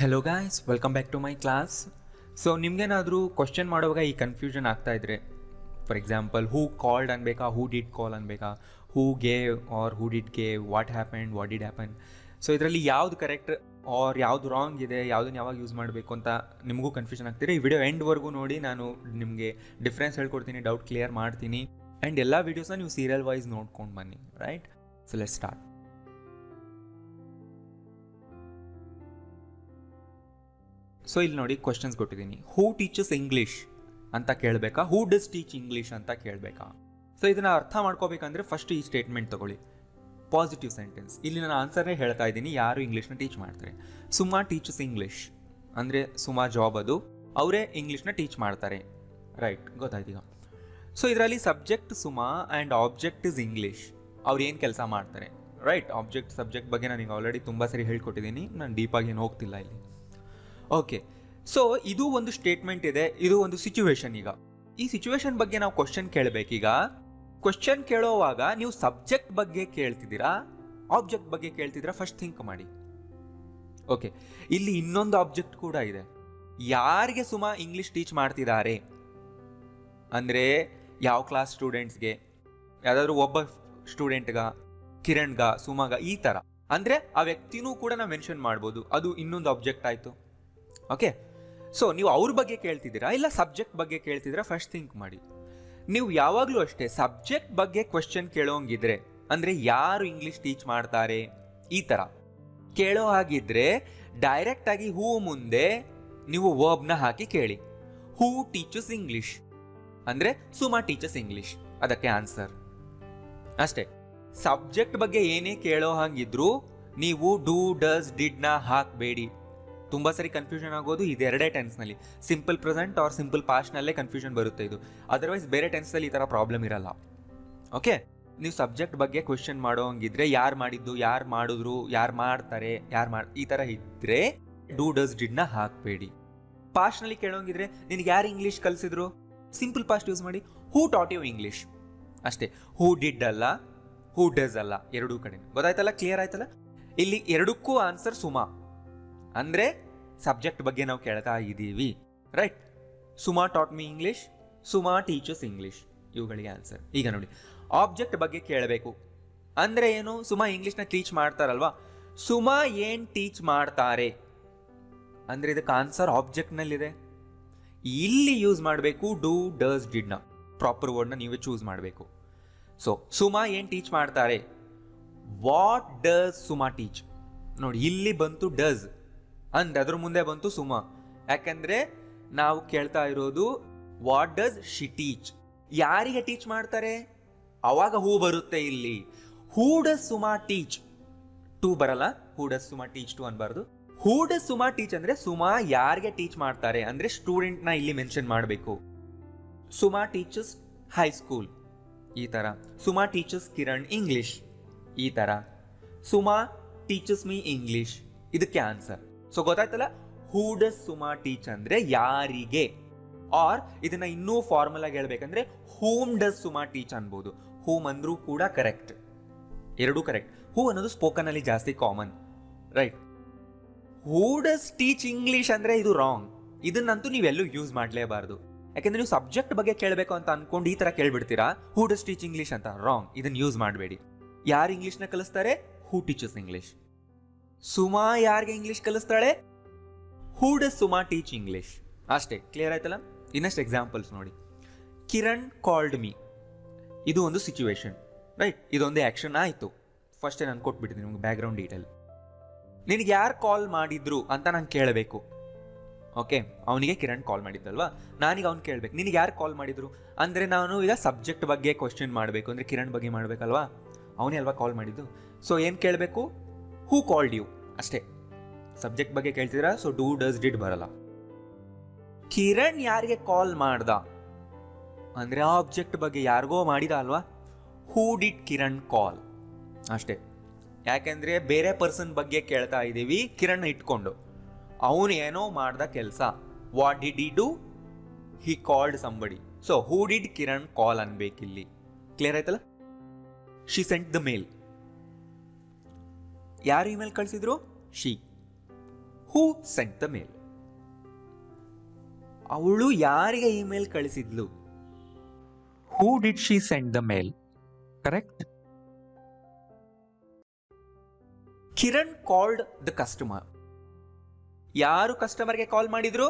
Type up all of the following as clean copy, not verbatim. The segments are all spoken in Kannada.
Hello guys, welcome back to my class. So ನಿಮ್ಗೇನಾದರೂ ಕ್ವಶನ್ ಮಾಡುವಾಗ ಈ ಕನ್ಫ್ಯೂಷನ್ ಆಗ್ತಾ ಇದ್ರೆ, ಫಾರ್ ಎಕ್ಸಾಂಪಲ್ ಹೂ ಕಾಲ್ಡ್ ಅನ್ಬೇಕಾ, ಹೂ ಡಿಡ್ ಕಾಲ್ ಅನ್ಬೇಕಾ, who gave or who did gave, what happen, what did happen. So ಇದರಲ್ಲಿ ಯಾವುದು ಕರೆಕ್ಟ್ ಆರ್ ಯಾವುದು ರಾಂಗ್ ಇದೆ, ಯಾವುದನ್ನು ಯಾವಾಗ ಯೂಸ್ ಮಾಡಬೇಕು ಅಂತ ನಿಮಗೂ ಕನ್ಫ್ಯೂಷನ್ ಆಗ್ತಿದೆ. ಈ ವಿಡಿಯೋ ಎಂಡ್ವರೆಗೂ ನೋಡಿ, ನಾನು ನಿಮಗೆ ಡಿಫ್ರೆನ್ಸ್ ಹೇಳ್ಕೊಡ್ತೀನಿ, ಡೌಟ್ ಕ್ಲಿಯರ್ ಮಾಡ್ತೀನಿ. ಆ್ಯಂಡ್ ಎಲ್ಲ ವೀಡಿಯೋಸ್ನ ನೀವು ಸೀರಿಯಲ್ ವೈಸ್ ನೋಡ್ಕೊಂಡು ಬನ್ನಿ, right? So let's start. So ಇಲ್ಲಿ ನೋಡಿ, ಕ್ವಶನ್ಸ್ ಕೊಟ್ಟಿದ್ದೀನಿ. ಹೂ ಟೀಚಸ್ ಇಂಗ್ಲೀಷ್ ಅಂತ ಕೇಳಬೇಕಾ, ಹೂ ಡಸ್ ಟೀಚ್ ಇಂಗ್ಲೀಷ್ ಅಂತ ಕೇಳಬೇಕಾ? ಸೊ ಇದನ್ನ ಅರ್ಥ ಮಾಡ್ಕೋಬೇಕಂದ್ರೆ ಫಸ್ಟ್ ಈ ಸ್ಟೇಟ್ಮೆಂಟ್ ತಗೊಳ್ಳಿ, ಪಾಸಿಟಿವ್ ಸೆಂಟೆನ್ಸ್. ಇಲ್ಲಿ ನಾನು ಆನ್ಸರ್ನೇ ಹೇಳ್ತಾ ಇದ್ದೀನಿ, ಯಾರು ಇಂಗ್ಲೀಷ್ನ ಟೀಚ್ ಮಾಡ್ತಾರೆ. ಸುಮಾ ಟೀಚಸ್ ಇಂಗ್ಲೀಷ್ ಅಂದರೆ ಸುಮಾ ಜಾಬ್ ಅದು, ಅವರೇ ಇಂಗ್ಲೀಷ್ನ ಟೀಚ್ ಮಾಡ್ತಾರೆ, ರೈಟ್? ಗೊತ್ತಾಯ್ತು ಈಗ. ಸೊ ಇದರಲ್ಲಿ subject Suma and object is English. ಅವ್ರು ಏನು ಕೆಲಸ ಮಾಡ್ತಾರೆ, ರೈಟ್? ಆಬ್ಜೆಕ್ಟ್ ಸಬ್ಜೆಕ್ಟ್ ಬಗ್ಗೆ ನಾನು ಈಗ ಆಲ್ರೆಡಿ ತುಂಬ ಸರಿ ಹೇಳ್ಕೊಟ್ಟಿದ್ದೀನಿ, ನಾನು ಡೀಪಾಗಿ ಏನು ಹೋಗ್ತಿಲ್ಲ ಇಲ್ಲಿ. ಓಕೆ, ಸೊ ಇದು ಒಂದು ಸ್ಟೇಟ್ಮೆಂಟ್ ಇದೆ, ಇದು ಒಂದು ಸಿಚುವೇಶನ್. ಈಗ ಈ ಸಿಚುವೇಶನ್ ಬಗ್ಗೆ ನಾವು ಕ್ವಶನ್ ಕೇಳಬೇಕೀಗ. ಕ್ವಶನ್ ಕೇಳೋವಾಗ ನೀವು ಸಬ್ಜೆಕ್ಟ್ ಬಗ್ಗೆ ಕೇಳ್ತಿದ್ದೀರಾ, ಆಬ್ಜೆಕ್ಟ್ ಬಗ್ಗೆ ಕೇಳ್ತಿದ್ದೀರಾ? ಫಸ್ಟ್ ಥಿಂಕ್ ಮಾಡಿ. ಓಕೆ, ಇಲ್ಲಿ ಇನ್ನೊಂದು ಆಬ್ಜೆಕ್ಟ್ ಕೂಡ ಇದೆ. ಯಾರಿಗೆ ಸುಮಾ ಇಂಗ್ಲಿಷ್ ಟೀಚ್ ಮಾಡ್ತಿದ್ದಾರೆ ಅಂದರೆ, ಯಾವ ಕ್ಲಾಸ್ ಸ್ಟೂಡೆಂಟ್ಸ್ಗೆ, ಯಾವುದಾದ್ರೂ ಒಬ್ಬ ಸ್ಟೂಡೆಂಟ್ಗ, ಕಿರಣ್ಗ, ಸುಮಾಗ, ಈ ಥರ. ಅಂದರೆ ಆ ವ್ಯಕ್ತಿನೂ ಕೂಡ ನಾವು ಮೆನ್ಷನ್ ಮಾಡ್ಬೋದು, ಅದು ಇನ್ನೊಂದು ಆಬ್ಜೆಕ್ಟ್ ಆಯಿತು. ಓಕೆ, ಸೊ ನೀವು ಅವ್ರ ಬಗ್ಗೆ ಕೇಳ್ತಿದ್ದೀರಾ ಇಲ್ಲ ಸಬ್ಜೆಕ್ಟ್ ಬಗ್ಗೆ ಕೇಳ್ತಿದ್ದೀರಾ? ಫಸ್ಟ್ ಥಿಂಕ್ ಮಾಡಿ. ನೀವು ಯಾವಾಗಲೂ ಅಷ್ಟೇ ಸಬ್ಜೆಕ್ಟ್ ಬಗ್ಗೆ ಕ್ವೆಶ್ಚನ್ ಕೇಳೋಂಗಿದ್ರೆ, ಅಂದರೆ ಯಾರು ಇಂಗ್ಲೀಷ್ ಟೀಚ್ ಮಾಡ್ತಾರೆ ಈ ಥರ ಕೇಳೋ ಹಾಗಿದ್ರೆ, ಡೈರೆಕ್ಟಾಗಿ ಹೂ ಮುಂದೆ ನೀವು ವರ್ಬ್ನ ಹಾಕಿ ಕೇಳಿ. ಹೂ ಟೀಚಸ್ ಇಂಗ್ಲೀಷ್ ಅಂದರೆ ಸುಮಾ ಟೀಚಸ್ ಇಂಗ್ಲೀಷ್, ಅದಕ್ಕೆ ಆನ್ಸರ್ ಅಷ್ಟೇ. ಸಬ್ಜೆಕ್ಟ್ ಬಗ್ಗೆ ಏನೇ ಕೇಳೋ ಹಾಗಿದ್ರು ನೀವು ಡೂ, ಡಸ್, ಡಿಡ್ನ ಹಾಕಬೇಡಿ. ತುಂಬ ಸರಿ ಕನ್ಫ್ಯೂಷನ್ ಆಗೋದು ಇದೆರಡೇ ಟೆನ್ಸ್ನಲ್ಲಿ, ಸಿಂಪಲ್ ಪ್ರೆಸೆಂಟ್ ಆರ್ ಸಿಂಪಲ್ ಪಾಸ್ಟ್ನಲ್ಲೇ ಕನ್ಫ್ಯೂಷನ್ ಬರುತ್ತೆ ಇದು. ಅದರ್ವೈಸ್ ಬೇರೆ ಟೆನ್ಸಲ್ಲಿ ಈ ಥರ ಪ್ರಾಬ್ಲಮ್ ಇರಲ್ಲ. ಓಕೆ, ನೀವು ಸಬ್ಜೆಕ್ಟ್ ಬಗ್ಗೆ ಕ್ವೆಶ್ಚನ್ ಮಾಡೋ ಹಂಗಿದ್ರೆ, ಯಾರು ಮಾಡಿದ್ದು, ಯಾರು ಮಾಡಿದ್ರು, ಯಾರು ಮಾಡ್ತಾರೆ, ಈ ಥರ ಇದ್ದರೆ ಡೂ, ಡಸ್, ಡಿಡ್ನ ಹಾಕಬೇಡಿ. ಪಾಸ್ಟ್ನಲ್ಲಿ ಕೇಳೋಂಗಿದ್ರೆ, ನಿನಗೆ ಯಾರು ಇಂಗ್ಲೀಷ್ ಕಲಿಸಿದ್ರು, ಸಿಂಪಲ್ ಪಾಸ್ಟ್ ಯೂಸ್ ಮಾಡಿ, ಹೂ ಟಾಟ್ ಯು ಇಂಗ್ಲೀಷ್ ಅಷ್ಟೇ. ಹೂ ಡಿಡ್ ಅಲ್ಲ, ಹೂ ಡಸ್ ಅಲ್ಲ, ಎರಡೂ ಕಡೆ. ಗೊತ್ತಾಯ್ತಲ್ಲ? ಕ್ಲಿಯರ್ ಆಯ್ತಲ್ಲ? ಇಲ್ಲಿ ಎರಡಕ್ಕೂ ಆನ್ಸರ್ ಸುಮಾ. ಅಂದರೆ ಸಬ್ಜೆಕ್ಟ್ ಬಗ್ಗೆ ನಾವು ಕೇಳ್ತಾ ಇದ್ದೀವಿ, right? Suma taught me English, Suma teachers English, ಇವುಗಳಿಗೆ ಆನ್ಸರ್. ಈಗ ನೋಡಿ, ಆಬ್ಜೆಕ್ಟ್ ಬಗ್ಗೆ ಕೇಳಬೇಕು ಅಂದರೆ ಏನು? ಸುಮಾ ಇಂಗ್ಲೀಷ್ನ ಟೀಚ್ ಮಾಡ್ತಾರಲ್ವಾ, ಸುಮಾ ಏನು ಟೀಚ್ ಮಾಡ್ತಾರೆ ಅಂದರೆ ಇದಕ್ಕೆ ಆನ್ಸರ್ ಆಬ್ಜೆಕ್ಟ್ನಲ್ಲಿದೆ. ಇಲ್ಲಿ ಯೂಸ್ ಮಾಡಬೇಕು ಡೂ, ಡಸ್, ಡಿಡ್ನ, ಪ್ರಾಪರ್ ವರ್ಡ್ನ ನೀವೇ ಚೂಸ್ ಮಾಡಬೇಕು. ಸೊ ಸುಮಾ ಏನು ಟೀಚ್ ಮಾಡ್ತಾರೆ, ವಾಟ್ ಡಸ್ ಸುಮಾ ಟೀಚ್. ನೋಡಿ, ಇಲ್ಲಿ ಬಂತು ಡಸ್ ಅಂಡ್ ಅದ್ರ ಮುಂದೆ ಬಂತು ಸುಮಾ, ಯಾಕಂದ್ರೆ ನಾವು ಕೇಳ್ತಾ ಇರೋದು ವಾಟ್ ಡಸ್ ಶಿ ಟೀಚ್, ಯಾರಿಗೆ ಟೀಚ್ ಮಾಡ್ತಾರೆ, ಅವಾಗ ಹೂ ಬರುತ್ತೆ ಇಲ್ಲಿ. Who does Suma teach, to ಬರಲ್ಲ, who does Suma teach to ಅನ್ಬಾರ್ದು. ಹೂ ಡಸ್ ಸುಮಾ ಟೀಚ್ ಅಂದ್ರೆ ಸುಮಾ ಯಾರಿಗೆ ಟೀಚ್ ಮಾಡ್ತಾರೆ ಅಂದ್ರೆ ಸ್ಟೂಡೆಂಟ್ನ ಇಲ್ಲಿ ಮೆನ್ಷನ್ ಮಾಡಬೇಕು. ಸುಮಾ ಟೀಚರ್ಸ್ ಹೈಸ್ಕೂಲ್ ಈ ಥರ, ಸುಮಾ ಟೀಚರ್ಸ್ ಕಿರಣ್ ಇಂಗ್ಲಿಷ್ ಈ ಥರ, ಸುಮಾ ಟೀಚರ್ಸ್ ಮೀ ಇಂಗ್ಲಿಷ್, ಇದಕ್ಕೆ ಆನ್ಸರ್. ಸೊ ಗೊತ್ತಾಯ್ತಲ್ಲ? ಹೂ ಡಸ್ ಸುಮಾ ಟೀಚ್ ಅಂದ್ರೆ ಯಾರಿಗೆ. ಆರ್ ಇದನ್ನ ಇನ್ನೂ ಫಾರ್ಮಲ್ ಆಗಿ ಹೇಳ್ಬೇಕಂದ್ರೆ ಹೂಮ್ ಡಸ್ ಸುಮಾ ಟೀಚ್ ಅನ್ಬೋದು. ಹೂಮ್ ಅಂದ್ರೂ ಕೂಡ ಕರೆಕ್ಟ್, ಎರಡೂ ಕರೆಕ್ಟ್. ಹೂ ಅನ್ನೋದು ಸ್ಪೋಕನ್ ಅಲ್ಲಿ ಜಾಸ್ತಿ common, right? Who does teach English ಅಂದ್ರೆ ಇದು ರಾಂಗ್. ಇದನ್ನಂತೂ ನೀವೆಲ್ಲೂ ಯೂಸ್ ಮಾಡಲೇಬಾರ್ದು, ಯಾಕಂದ್ರೆ ನೀವು ಸಬ್ಜೆಕ್ಟ್ ಬಗ್ಗೆ ಕೇಳಬೇಕು ಅಂತ ಅನ್ಕೊಂಡು ಈ ತರ ಕೇಳ್ಬಿಡ್ತೀರಾ, ಹೂ ಡಸ್ ಟೀಚ್ ಇಂಗ್ಲಿಷ್ ಅಂತ. ರಾಂಗ್, ಇದನ್ನ ಯೂಸ್ ಮಾಡಬೇಡಿ. ಯಾರು ಇಂಗ್ಲಿಷ್ನ ಕಲಿಸ್ತಾರೆ, ಹೂ ಟೀಚರ್ಸ್ ಇಂಗ್ಲಿಷ್. ಸುಮಾ ಯಾರಿಗೆ ಇಂಗ್ಲಿಷ್ ಕಲಿಸ್ತಾಳೆ, who does Suma teach English ಅಷ್ಟೇ. ಕ್ಲಿಯರ್ ಆಯ್ತಲ್ಲ? ಇನ್ನಷ್ಟು ಎಕ್ಸಾಂಪಲ್ಸ್ ನೋಡಿ. ಕಿರಣ್ ಕಾಲ್ಡ್ ಮೀ, ಇದು ಒಂದು ಸಿಚುವೇಶನ್, ರೈಟ್? ಇದೊಂದು ಆಕ್ಷನ್ ಆಯಿತು. ಫಸ್ಟ್ ನಾನು ಕೊಟ್ಬಿಟ್ಟಿದ್ದೀನಿ ನಿಮ್ಗೆ ಬ್ಯಾಕ್ಗ್ರೌಂಡ್ ಡೀಟೇಲ್. ನಿನಗೆ ಯಾರು ಕಾಲ್ ಮಾಡಿದ್ರು ಅಂತ ನಾನು ಕೇಳಬೇಕು. ಓಕೆ, ಅವನಿಗೆ ಕಿರಣ್ ಕಾಲ್ ಮಾಡಿದ್ದಲ್ವಾ, ನಾನೀಗ ಅವ್ನು ಕೇಳಬೇಕು ನಿನಗೆ ಯಾರು ಕಾಲ್ ಮಾಡಿದ್ರು ಅಂದರೆ, ನಾನು ಈಗ ಸಬ್ಜೆಕ್ಟ್ ಬಗ್ಗೆ ಕ್ವಶನ್ ಮಾಡಬೇಕು ಅಂದರೆ ಕಿರಣ್ ಬಗ್ಗೆ ಮಾಡಬೇಕಲ್ವಾ, ಅವನೇ ಅಲ್ವಾ ಕಾಲ್ ಮಾಡಿದ್ದು. ಸೊ ಏನು ಕೇಳಬೇಕು, ಹೂ ಕಾಲ್ಡ್ ಯು ಅಷ್ಟೇ. ಸಬ್ಜೆಕ್ಟ್ ಬಗ್ಗೆ ಕೇಳ್ತಿದ್ರ, ಸೊ ಡೂ, ಡಸ್, ಡಿಡ್ ಬರಲ್ಲ. ಕಿರಣ್ ಯಾರಿಗೆ ಕಾಲ್ ಮಾಡ್ದ ಅಂದರೆ ಆಬ್ಜೆಕ್ಟ್ ಬಗ್ಗೆ ಯಾರಿಗೋ ಮಾಡಿದ ಅಲ್ವಾ, ಹೂ ಡಿಡ್ ಕಿರಣ್ ಕಾಲ್ ಅಷ್ಟೇ. ಯಾಕೆಂದ್ರೆ ಬೇರೆ ಪರ್ಸನ್ ಬಗ್ಗೆ ಕೇಳ್ತಾ ಇದ್ದೀವಿ ಕಿರಣ್ ಇಟ್ಕೊಂಡು, ಅವನು ಏನೋ ಮಾಡ್ದ ಕೆಲಸ. What did he do, he called somebody. So who did Kiran call ಅನ್ಬೇಕಿಲ್ಲಿ. ಕ್ಲಿಯರ್ ಆಯ್ತಲ್ಲ? ಶಿ ಸೆಂಟ್ ದ ಮೇಲ್, ಯಾರು ಇಮೇಲ್ ಕಳಿಸಿದ್ರು, she. Who sent the mail. ಅವಳು ಯಾರಿಗೆ ಇಮೇಲ್ ಕಳಿಸಿದ್ಲು? Who did she send the mail? Correct. Kiran called the customer. ಯಾರು ಕಸ್ಟಮರ್ಗೆ ಕಾಲ್ ಮಾಡಿದ್ರು?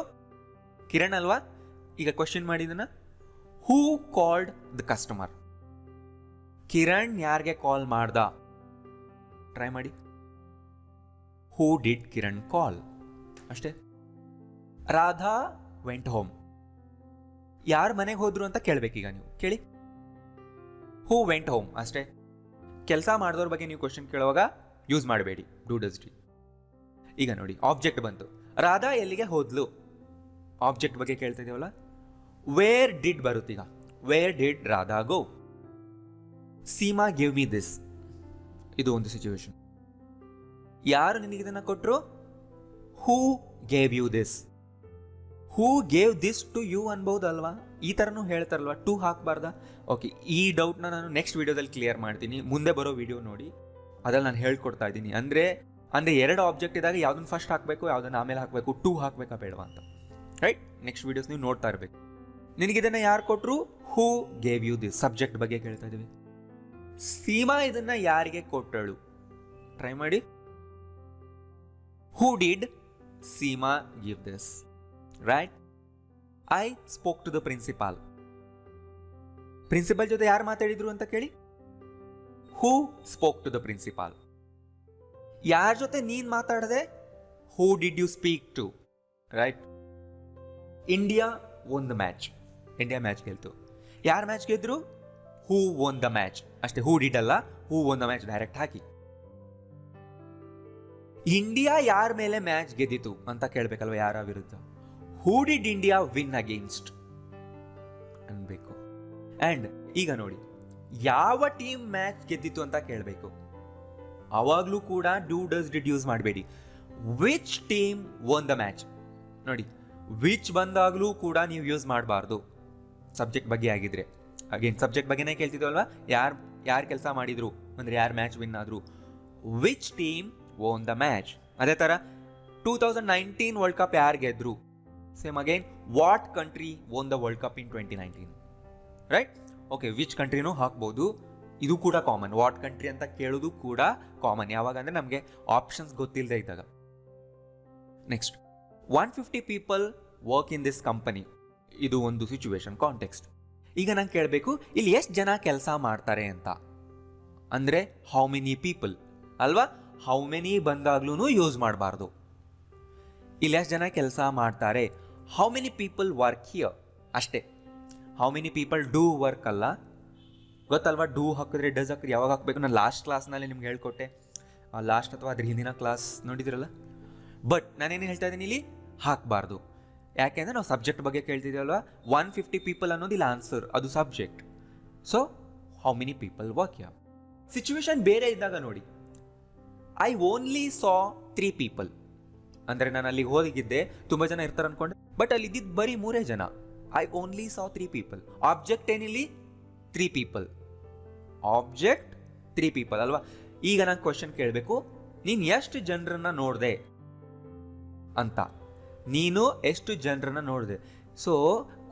ಕಿರಣ್ ಅಲ್ವಾ? ಈಗ ಕ್ವಶನ್ ಮಾಡಿದನ, who called the customer. Kiran ಯಾರಿಗೆ ಕಾಲ್ ಮಾಡ್ದ? ಟ್ರೈ ಮಾಡಿ. Who did Kiran call? ಅಷ್ಟೇ. Radha vent home. ಯಾರು ಮನೆಗೆ ಹೋದ್ರು ಅಂತ ಕೇಳ್ಬೇಕೀಗ ನೀವು. ಕೇಳಿ, ಹೂ ವೆಂಟ್ ಹೋಮ್ ಅಷ್ಟೇ. ಕೆಲಸ ಮಾಡಿದವ್ರ ಬಗ್ಗೆ ನೀವು ಕ್ವಶನ್ ಕೇಳುವಾಗ ಯೂಸ್ ಮಾಡಬೇಡಿ ಡೂ ಡಸ್ ಡಿ. ಈಗ ನೋಡಿ, ಆಬ್ಜೆಕ್ಟ್ ಬಂತು. ರಾಧಾ ಎಲ್ಲಿಗೆ ಹೋದ್ಲು? ಆಬ್ಜೆಕ್ಟ್ ಬಗ್ಗೆ ಕೇಳ್ತಾ ಇದೀವಲ್ಲ, ವೇರ್ ಡಿಡ್ ಬರುತ್ತೀಗ. Where did Radha go? Seema give me this. ಇದು ಒಂದು ಸಿಚುವೇಶನ್. ಯಾರು ನಿನಗಿದನ್ನ ಕೊಟ್ರು? Who gave you this. Who gave this to you ಅನ್ಬಹುದಲ್ವಾ? ಈ ಥರನೂ ಹೇಳ್ತಾರಲ್ವಾ, ಟು ಹಾಕಬಾರ್ದ? ಓಕೆ, ಈ ಡೌಟ್ನ ನಾನು ನೆಕ್ಸ್ಟ್ ವಿಡಿಯೋದಲ್ಲಿ ಕ್ಲಿಯರ್ ಮಾಡ್ತೀನಿ. ಮುಂದೆ ಬರೋ ವಿಡಿಯೋ ನೋಡಿ, ಅದ್ರಲ್ಲಿ ನಾನು ಹೇಳ್ಕೊಡ್ತಾ ಇದ್ದೀನಿ. ಅಂದರೆ ಎರಡು ಆಬ್ಜೆಕ್ಟ್ ಇದ್ದಾಗ ಯಾವ್ದನ್ನ ಫಸ್ಟ್ ಹಾಕಬೇಕು, ಯಾವ್ದನ್ನ ಆಮೇಲೆ ಹಾಕಬೇಕು, ಟು ಹಾಕಬೇಕಾ ಬೇಡವಾ ಅಂತ. ರೈಟ್, ನೆಕ್ಸ್ಟ್ ವಿಡಿಯೋಸ್ ನೀವು ನೋಡ್ತಾ ಇರಬೇಕು. ನಿನಗಿದನ್ನ ಯಾರು ಕೊಟ್ಟರು? Who gave you this. Subject ಬಗ್ಗೆ ಕೇಳ್ತಾ ಇದ್ದೀವಿ. ಸೀಮಾ ಇದನ್ನ ಯಾರಿಗೆ ಕೊಟ್ಟಳು? ಟ್ರೈ ಮಾಡಿ. Who did Seema give this? Right. I spoke to the principal. Principal ಜೊತೆ ಯಾರು ಮಾತಾಡಿದ್ರು ಅಂತ ಕೇಳಿ. Who spoke to the principal. ಯಾರ ಜೊತೆ ನೀನ್ ಮಾತಾಡದೆ? Who did you speak to? Right. India won the match. India match ಗೆಲ್ತು. ಯಾರು ಮ್ಯಾಚ್ ಗೆದ್ರು? ಹೂ ವನ್ ದ ಮ್ಯಾಚ್ ಅಷ್ಟೇ. ಹೂ ಡಿಡ್ ಅಲ್ಲ, who won the match direct hockey. India ಯಾರ ಮೇಲೆ ಮ್ಯಾಚ್ ಗೆದ್ದಿತು ಅಂತ ಕೇಳ್ಬೇಕಲ್ವ, ಯಾರ ವಿರುದ್ಧ? Who did India win against ಅನ್ಬೇಕು. ಅಂಡ್ ಈಗ ನೋಡಿ, ಯಾವ ಟೀಮ್ ಮ್ಯಾಚ್ ಗೆದ್ದಿತ್ತು ಅಂತ ಕೇಳಬೇಕು. ಅವಾಗ್ಲೂ ಕೂಡ ಡೂ ಡಸ್ ಡಿಡ್ ಯೂಸ್ ಮಾಡಬೇಡಿ. Which team one the match. ನೋಡಿ, ವಿಚ್ ಬಂದಾಗ್ಲೂ ಕೂಡ ನೀವು ಯೂಸ್ ಮಾಡಬಾರ್ದು ಸಬ್ಜೆಕ್ಟ್ ಬಗ್ಗೆ ಆಗಿದ್ರೆ. ಅಗೇನ್ ಸಬ್ಜೆಕ್ಟ್ ಬಗ್ಗೆನೇ ಕೇಳ್ತಿದ್ವಲ್ವಾ, ಯಾರು ಕೆಲಸ ಮಾಡಿದ್ರು ಅಂದ್ರೆ ಯಾರು ಮ್ಯಾಚ್ ವಿನ್ ಆದ್ರು. Which team won the match. ಅದೇ ತರ 2019 ವರ್ಲ್ಡ್ ಕಪ್ ಯಾರು ಗೆದ್ರು? Same again, what country won the world cup in 2019? Right. Okay, which ಕಂಟ್ರಿನೂ ಹಾಕ್ಬೋದು. ಇದು ಕೂಡ ಕಾಮನ್. ವಾಟ್ ಕಂಟ್ರಿ ಅಂತ ಕೇಳೋದು ಕೂಡ ಕಾಮನ್. ಯಾವಾಗ ಅಂದ್ರೆ ನಮಗೆ ಆಪ್ಷನ್ಸ್ ಗೊತ್ತಿಲ್ಲದೆ ಇದ್ದಾಗ. Next, 150 people work in this company. ಇದು ಒಂದು ಸಿಚುವೇಶನ್, ಕಾಂಟೆಕ್ಸ್ಟ್. ಈಗ ನಾನು ಕೇಳಬೇಕು, ಇಲ್ಲಿ ಎಷ್ಟು ಜನ ಕೆಲಸ ಮಾಡ್ತಾರೆ ಅಂತ. ಅಂದ್ರೆ ಹೌ ಮೆನಿ ಪೀಪಲ್ ಅಲ್ವಾ? ಹೌ ಮೆನಿ ಬಂದಾಗ್ಲೂ ಯೂಸ್ ಮಾಡಬಾರ್ದು. ಇಲ್ಲಿ ಎಷ್ಟು ಜನ ಕೆಲಸ ಮಾಡ್ತಾರೆ? How many people work here ಅಷ್ಟೇ. How many people do work ಅಲ್ಲ. ಗೊತ್ತಲ್ವಾ, ಡೂ ಹಾಕಿದ್ರೆ ಡಸ್ ಹಾಕಿದ್ರೆ ಯಾವಾಗ ಹಾಕಬೇಕು? ನಾನು ಲಾಸ್ಟ್ ಕ್ಲಾಸ್ನಲ್ಲಿ ನಿಮ್ಗೆ ಹೇಳ್ಕೊಟ್ಟೆ. ಲಾಸ್ಟ್ ಅಥವಾ ಅದ್ರ ಹಿಂದಿನ ಕ್ಲಾಸ್ ನೋಡಿದಿರಲ್ಲ. ಬಟ್ ನಾನೇನು ಹೇಳ್ತಾ ಇದ್ದೀನಿ, ಇಲ್ಲಿ ಹಾಕಬಾರ್ದು. ಯಾಕೆಂದ್ರೆ ನಾವು ಸಬ್ಜೆಕ್ಟ್ ಬಗ್ಗೆ ಕೇಳ್ತಿದ್ದೀವಲ್ವಾ. 150 ಪೀಪಲ್ ಅನ್ನೋದು ಇಲ್ಲಿ ಆನ್ಸರ್, ಅದು subject. So how many people work here. Situation ಬೇರೆ ಇದ್ದಾಗ ನೋಡಿ, ಐ ಓನ್ಲಿ ಸಾ 3 ಪೀಪಲ್. ಅಂದರೆ ನಾನು ಅಲ್ಲಿಗೆ ಹೋಗಿದ್ದೆ, ತುಂಬ ಜನ ಇರ್ತಾರೆ ಅನ್ಕೊಂಡೆ, ಬಟ್ ಅಲ್ಲಿ ಇದ್ದಿದ್ದು ಬರೀ 3 ಜನ. I only saw 3 people. Object ಏನಿಲ್ಲಿ? 3 ಪೀಪಲ್. ಆಬ್ಜೆಕ್ಟ್ 3 ಪೀಪಲ್ ಅಲ್ವಾ? ಈಗ ನಾನು ಕ್ವಶನ್ ಕೇಳಬೇಕು, ನೀನು ಎಷ್ಟು ಜನರನ್ನ ನೋಡಿದೆ ಅಂತ. ನೀನು ಎಷ್ಟು ಜನರನ್ನ ನೋಡಿದೆ. ಸೊ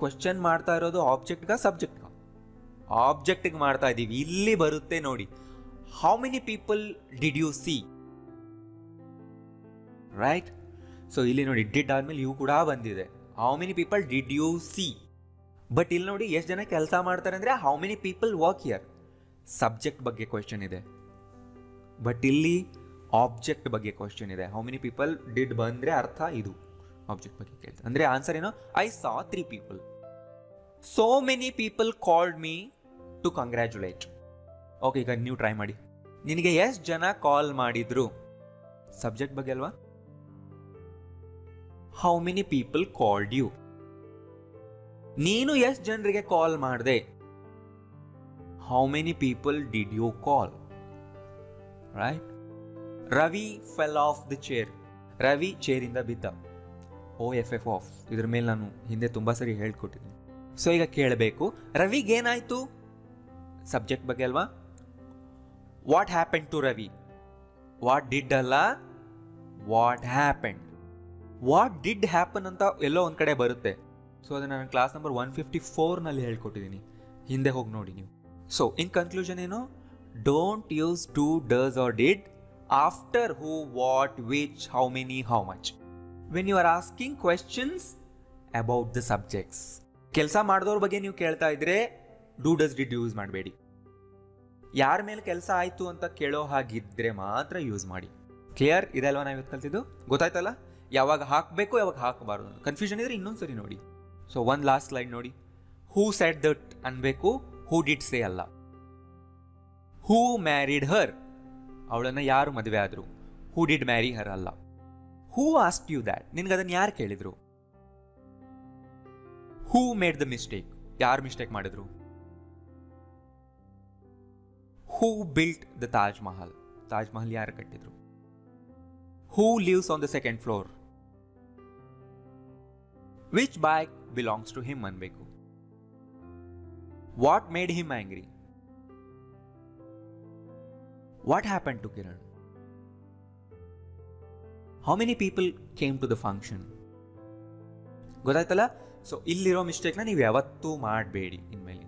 ಕ್ವಶನ್ ಮಾಡ್ತಾ ಇರೋದು ಆಬ್ಜೆಕ್ಟ್ಗ ಸಬ್ಜೆಕ್ಟ್ಗ? ಆಬ್ಜೆಕ್ಟ್ಗೆ ಮಾಡ್ತಾ ಇದ್ದೀವಿ. ಇಲ್ಲಿ ಬರುತ್ತೆ ನೋಡಿ, how many people did U C? Right. So ಇಲ್ಲಿ ನೋಡಿ, ಡಿಡ್ ಆದ್ಮೇಲೆ ಯು ಕೂಡ ಬಂದಿದೆ. How many people did U C? But ಇಲ್ಲಿ ನೋಡಿ, ಎಷ್ಟು ಜನ ಕೆಲಸ ಮಾಡ್ತಾರೆ ಅಂದರೆ how many people work here. Subject ಬಗ್ಗೆ ಕ್ವಶನ್ ಇದೆ, ಬಟ್ ಇಲ್ಲಿ ಆಬ್ಜೆಕ್ಟ್ ಬಗ್ಗೆ ಕ್ವಶನ್ ಇದೆ. ಹೌ ಮೆನಿ ಪೀಪಲ್ ಡಿಡ್ ಬಂದರೆ ಅರ್ಥ ಇದು ಆಬ್ಜೆಕ್ಟ್ ಬಗ್ಗೆ ಕೇಳ್ತಾರೆ. ಅಂದರೆ ಆನ್ಸರ್ ಏನು? I saw 3 people. So many people called me to congratulate. Okay, ಈಗ ನೀವು ಟ್ರೈ ಮಾಡಿ. ನಿನಗೆ ಎಷ್ಟು ಜನ ಕಾಲ್ ಮಾಡಿದ್ರು? ಸಬ್ಜೆಕ್ಟ್ ಬಗ್ಗೆ ಅಲ್ವಾ? How many people called you. ನೀನು ಎಷ್ಟು ಜನರಿಗೆ ಕಾಲ್ ಮಾಡಿದೆ? How many people did you call? Right. Ravi fell off the chair. Ravi ಚೇರಿಂದ ಬಿದ್ದ. OFF off. ಇದ್ರ ಮೇಲೆ ನಾನು ಹಿಂದೆ ತುಂಬಾ ಸರಿ ಹೇಳ್ಕೊಟ್ಟಿದ್ದೀನಿ. ಸೊ ಈಗ ಕೇಳಬೇಕು, ರವಿಗೇನಾಯ್ತು? ಸಬ್ಜೆಕ್ಟ್ ಬಗ್ಗೆ ಅಲ್ವಾ? What happen to Ravi? What did ಅಲ್ಲ, what happen. What did happen ಅಂತ ಎಲ್ಲೋ ಒಂದು ಕಡೆ ಬರುತ್ತೆ. ಸೊ ಅದನ್ನು ನಾನು ಕ್ಲಾಸ್ ನಂಬರ್ 154ನಲ್ಲಿ ಹೇಳ್ಕೊಟ್ಟಿದ್ದೀನಿ, ಹಿಂದೆ ಹೋಗಿ ನೋಡಿ ನೀವು. ಸೊ ಇನ್ ಕನ್ಕ್ಲೂಷನ್ ಏನು, don't use do, does or did after who, what, which, how many, how much when you are asking questions about the subjects. ಕೆಲಸ ಮಾಡಿದವ್ರ ಬಗ್ಗೆ ನೀವು ಕೇಳ್ತಾ ಇದ್ರೆ ಡೂ, ಡಸ್, ಡಿಡ್ ಯೂಸ್ ಮಾಡಬೇಡಿ. ಯಾರ ಮೇಲೆ ಕೆಲಸ ಆಯಿತು ಅಂತ ಕೇಳೋ ಹಾಗಿದ್ರೆ ಮಾತ್ರ ಯೂಸ್ ಮಾಡಿ. ಕ್ಲಿಯರ್ ಇದೆ ಅಲ್ವಾ ನಾವು ಇವತ್ತು ಕಲ್ತಿದ್ದು? ಗೊತ್ತಾಯ್ತಲ್ಲ ಯಾವಾಗ ಹಾಕಬೇಕು ಯಾವಾಗ ಹಾಕಬಾರ್ದು. ಕನ್ಫ್ಯೂಷನ್ ಇದ್ರೆ ಇನ್ನೊಂದು ಸರಿ ನೋಡಿ. ಸೊ ಒಂದು ಲಾಸ್ಟ್ ಸ್ಲೈಡ್ ನೋಡಿ. ಹೂ ಸೆಡ್ ದಟ್ ಅನ್ಬೇಕು, ಹೂ ಡಿಡ್ ಸೇ ಅಲ್ಲ. ಹೂ ಮ್ಯಾರಿಡ್ ಹರ್, ಅವಳನ್ನ ಯಾರು ಮದುವೆ ಆದ್ರು. ಹೂ ಡಿಡ್ ಮ್ಯಾರಿ ಹರ್ ಅಲ್ಲ. ಹೂ ಆಸ್ಕ್ ಯು ದ್ಯಾಟ್, ನಿನ್ಗೆ ಅದನ್ನು ಯಾರು ಕೇಳಿದ್ರು. ಹೂ ಮೇಡ್ ದ ಮಿಸ್ಟೇಕ್, ಯಾರು ಮಿಸ್ಟೇಕ್ ಮಾಡಿದ್ರು. Who built the Taj Mahal, Taj Mahal ಯಾರು ಕಟ್ಟಿದ್ರು. Who lives on the second floor. Which bike belongs to him ಅನ್ಬೇಕು. What made him angry. What happen to Kiran. How many people came to the function. ಗೊತ್ತಾಯ್ತಲ್ಲ? ಸೊ ಇಲ್ಲಿರೋ ಮಿಸ್ಟೇಕ್ನ ನೀವು ಯಾವತ್ತೂ ಮಾಡಬೇಡಿ ಇನ್ಮೇಲೆ.